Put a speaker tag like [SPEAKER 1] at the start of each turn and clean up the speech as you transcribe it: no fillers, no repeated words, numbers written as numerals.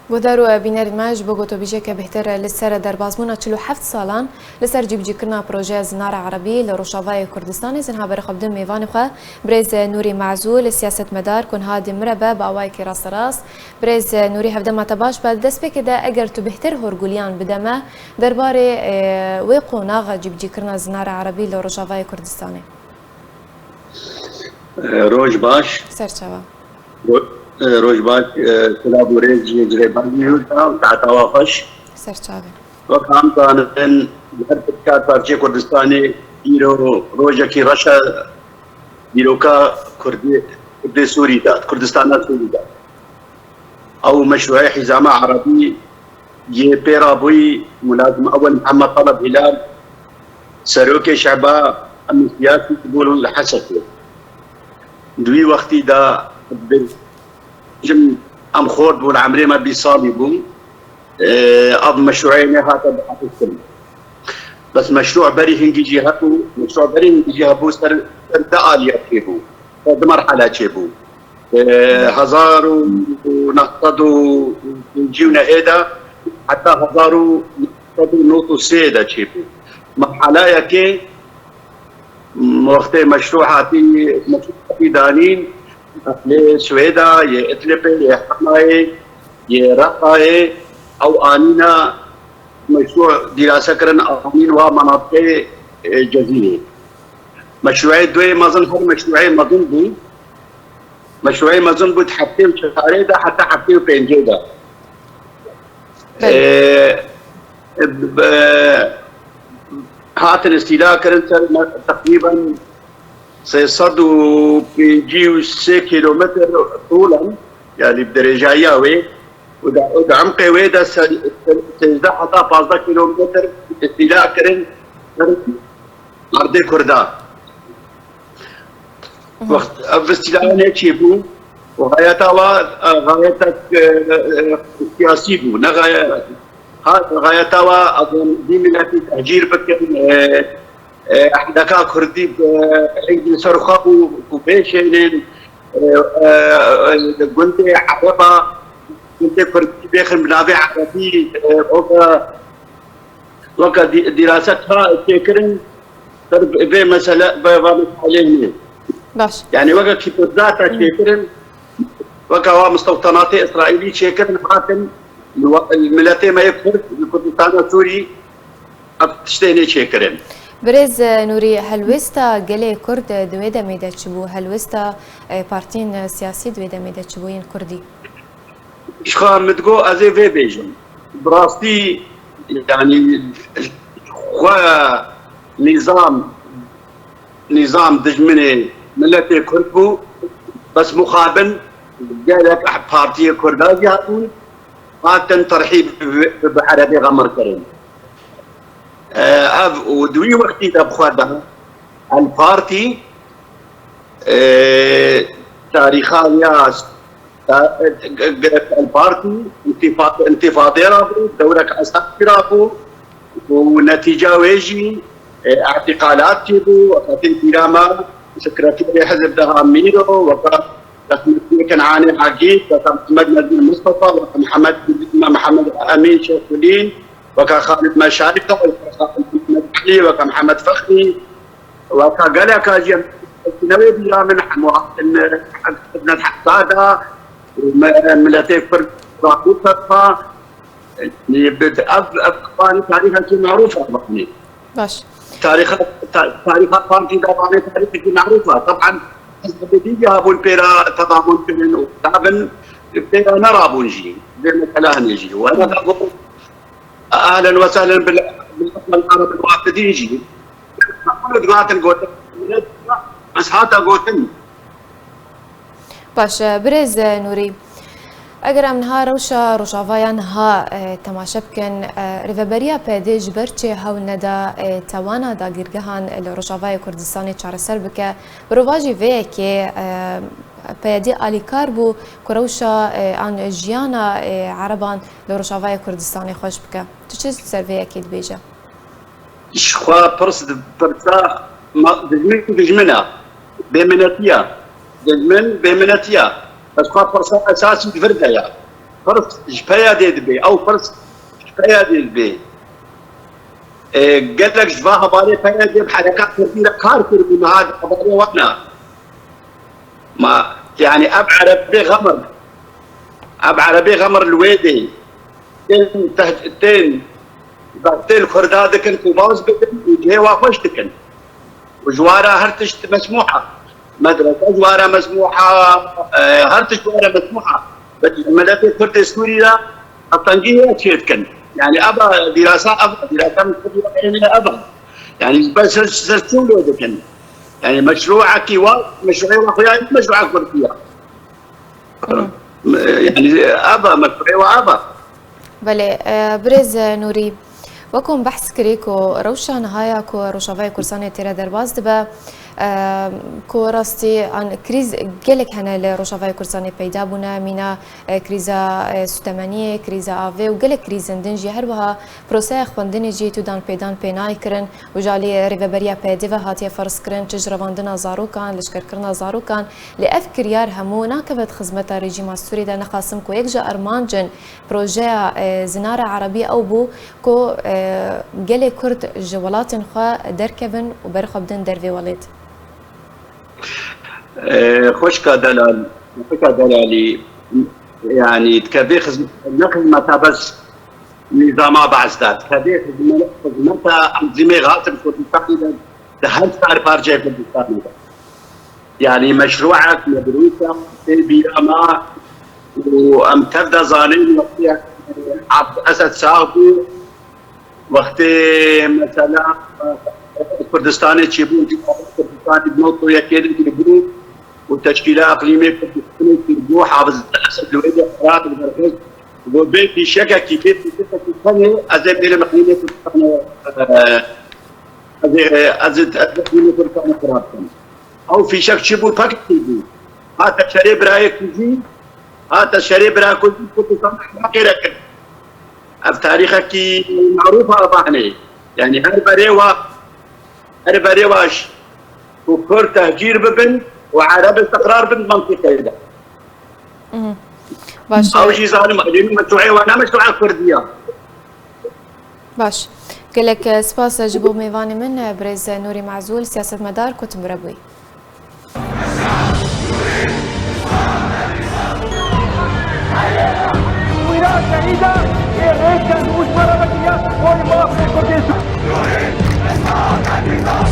[SPEAKER 1] بودارو بینر ماج بوگوتو بیجه که بهتر لسر در بازمونا 47 سالان لسر جیب جیکرنا پروژه زنار عربی لروشاوای کردستان زنها برخبدن میوان خو برز نوری معزول سیاست مدار کن هادی مربع باوای کی راست راست برز نوری هفده متباش بعد دست بکده اگر تو بهتر هرگولیان بدمه درباره و قوناغ جیب جیکرنا زنار عربی لروشاوای کردستان
[SPEAKER 2] روج باش
[SPEAKER 1] سرچوا
[SPEAKER 2] روج باش کلابوریز جریبانی تعطوا خوش
[SPEAKER 1] سرچوا
[SPEAKER 2] وكام كان هر پارچه کردستانی ایرو روجا کی رشا ایروکا کردی سوری داد کردستان سوری داد او مشروع حزام عربي یہ پیرابوی ملازم اول محمد طلب هلال سروك شعبا السياسي تقول الحسكه دوی وقتی دا جم ام خورد بول عمري ما بيصابي بوم أض مشروعين هذا بحثهم بس مشروع بري هنجي جهته مشروع بري هنجي جهته سر دقال يكيبو هذا مرحلة كيبو هزارو نقطدو نجيونا هيدا حتى هزارو نقطدو نوتو سيدا كيبو مرحلة يكي وقت مشروعاتي دانين لسويدا يتلبي يحماي يرقاي او انينا مشروع دراسه كرن امين ومناطق جزيره مشروعي دوي مازن هر مشروعي مازن بود حتى شهري ده حتى حتى بينجي ده هات الاستيلاء كرن تقريبا 653 كيلومتر طولا يعني بدرجه ياوي ودعمقي ويدا سيزده حتى 15 كيلومتر استيلاء كرن عرض كردا وقت استيلاء نيتشي بو غايتك سياسي بو نغاية غايتها اظن دي ملاتي تهجير بكن احداكا كردي عيد صرخه وبيشين قلت عربه كنت كردي بيخر منابع عربي وكا دراستها تكرن في مسألة بابا عليه
[SPEAKER 1] باش
[SPEAKER 2] يعني وكا كيبوزات تكرن وكا هو مستوطنات اسرائيلي تكرن حاكم الملتين ما يكفر الكردستان السوري تشتيني تكرن
[SPEAKER 1] برز نوري هلوستا قلي كرد دويدا ميدا تشبو هلوستا بارتين سياسي دويدا ميدا تشبوين كردي
[SPEAKER 2] شخا متقو ازي في بيجن براستي يعني خوا نظام دجمني ملتي كردبو بس مقابل قالك بارتي كرداجي هاتون هاتن ترحيب بعربي غمر كريم ودوي وقتي بخوادها البارتي تاريخها ياس البارتي انتفاضه رابو دورك اساسي رابو ونتيجه ويجي اعتقالات تيبو وقتين كراما سكرتير حزب ده ميرو وقت كنعاني حقيق وقت محمد نزيل مصطفى وقت محمد امين شيخولين وكا خالد مشارقة وكا خالد علي وكا محمد فخري وكا قالك اجي نوي بيا من ابن الحسادة ملتي فرد راقوتها افقاني تاريخها معروفة بقني
[SPEAKER 1] باش
[SPEAKER 2] تاريخ فانتي داباني تاريخها معروفة طبعا بدي جابوا البيرا تضامن كلن وتابن البيرا نرى بونجي زي ما كلاه نجي وانا اقول اهلا وسهلا بالاخوه العرب الوافدين جي كل دقاتن قوتن بس هذا قوتن
[SPEAKER 1] باش برز نوري اگر ام نها روشا روشاوایان ها تماشا بکن ریوبریا پیدیج برچه هاو ندا توانا دا گرگهان روشاوای کردستانی چارسر بکه برواجی وی که پیدی آلیکار بو کروشا آن جیانا عربان لروشاوای کردستانی خوش بکه تو چیز سر وی اکید بیجه؟
[SPEAKER 2] شخوا پرس برسا دجمنا بمناتيا دجمن بمناتيا بس خوا برسا اساسي فردا يا فرص جبايا ديدبي او فرص جبايا ديدبي قال لك جباها بالي فيا دي بحركات كثيره كاركر من هذا قبالي وانا ما يعني اب عربي غمر الويدي تين بعتين خرداد كن كوباوز بدن وجهي واقوش تكن وجوارا هرتش مسموحه مدرسه جوارا مسموحه هرتش جوارا مسموحه ملفي كرد سوري لا الطنجيه تشيتكن يعني ابا دراسات ابا يعني بس سرسولو دكن يعني مشروعك مشروعي واخويا مشروعك كرديه يعني ابا مشروعي وابا
[SPEAKER 1] بله برز نوري وكم بحث كريكو روشان هايا كو روشافاي كورساني تيرا درباز دبا كو راستي عن كريز جلك هنا لروشافاي كورساني بيدا بونا مينا كريزا ستمانية كريزا آفي وجلك كريزن دنجي هربها بروسيخ خوندني جي تودان بيدان بيناي كرن وجالي ريفابريا بيديفا هاتيا فرس كرن تجرباندنا زارو كان لشكر كرنا زارو كان لأفكر يار همونا كبت خزمتا ريجيم السوري دا نخاسم كو يكجا أرمانجن بروجيا زنارة عربية أو بو كو جلي كرد جوالات خوا دركبن وبرخبدن درفي وليد
[SPEAKER 2] خوشكا دلالي يعني تكبي خدمتها بس نظامها بعزدات كبي خدمتها أنظمة غاصب كردستان ده هل صار بارجة كردستان يعني مشروعك مدروسة بياما وأمتدى ظالم وقتها عبد أسد ساقو وقت مثلا كردستان تشيبون كردستان بنوتو يكيد بالجروب وتشكيلة إقليمية كردستان تربو حافظ الأسد الويدي قرار المركز وبين في شكا كيفية كردستان أزيد إلى إقليمية كردستان أزيد إقليمية كردستان قرار أو في شك تشيبون فقط تيجي هذا شريب رايك تيجي هذا شريب رايك كردستان غير كده في تاريخك معروفة أباني يعني هر بريواش وكر تهجير ببن وعرب استقرار بن منطقة ده
[SPEAKER 1] باش
[SPEAKER 2] أو شيء ظالم أجيب مشروعي وأنا مشروع كردية
[SPEAKER 1] باش قلك سباس جبو ميفاني من برز نوري معزول سياسة مدار كنت مربوي
[SPEAKER 3] Esta es